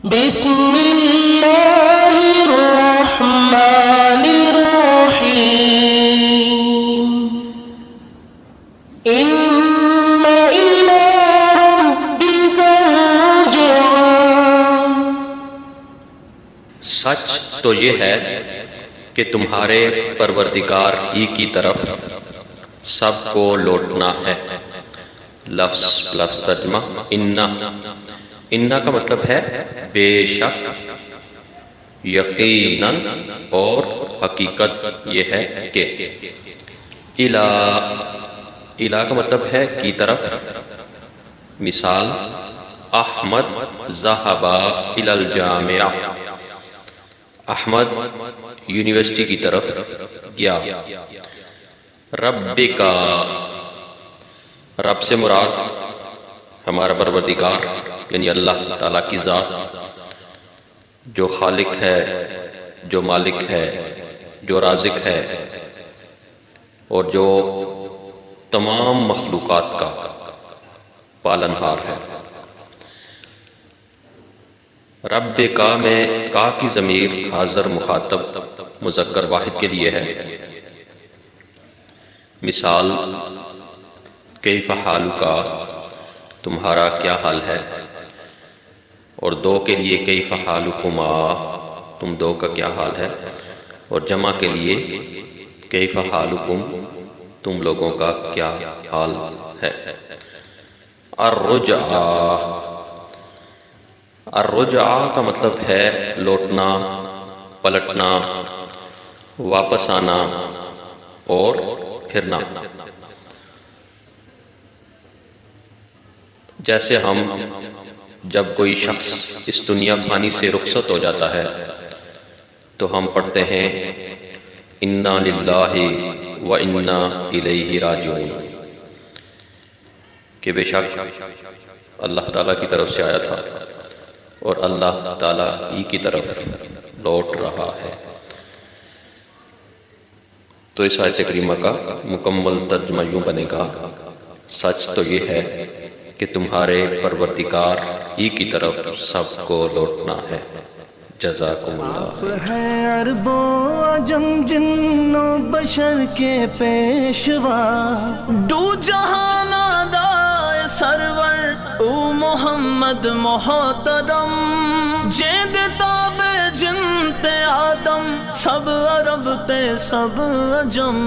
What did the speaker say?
بسم اللہ الرحمن الرحیم ان إلی ربک الرجعی۔ سچ تو یہ ہے کہ تمہارے پروردگار ہی کی طرف سب کو لوٹنا ہے۔ لفظ ترجمہ انا کا مطلب ہے بے شک، یقیناً اور حقیقت یہ ہے کہ۔ الہ کا مطلب ہے کی طرف۔ مثال احمد ذهب الى الجامعہ، احمد یونیورسٹی کی طرف گیا۔ ربک، رب سے مراد ہمارا پروردگار یعنی اللہ تعالیٰ کی ذات، جو خالق ہے، جو مالک ہے، جو رازق ہے اور جو تمام مخلوقات کا پالنہار ہے۔ رب کا میں کا کی ضمیر حاضر مخاطب مذکر واحد کے لیے ہے۔ مثال کیف حالک، تمہارا کیا حال ہے، اور دو کے لیے کیف حالکما، تم دو کا کیا حال ہے، اور جمع کے لیے کیف حالکم، تم لوگوں کا کیا حال ہے۔ الرجعہ کا مطلب ہے لوٹنا، پلٹنا، واپس آنا اور پھرنا۔ جیسے ہم جب کوئی شخص اس دنیا فانی سے رخصت ہو جاتا ہے تو ہم پڑھتے ہیں انا للہ و انا الیہ راجعون، کہ بے شک اللہ تعالیٰ کی طرف سے آیا تھا اور اللہ تعالیٰ ہی کی طرف لوٹ رہا ہے۔ تو اس آیت کریمہ کا مکمل ترجمہ یوں بنے گا، سچ تو یہ ہے کہ تمہارے پروردگار ہی کی طرف سب کو لوٹنا ہے۔ جزاکم اللہ۔ آپ ہیں عرب و عجم جن و بشر کے پیشوا، دو جہان دائے سرور او محمد محترم، جیند تاب جنت آدم، سب عرب تے سب عجم۔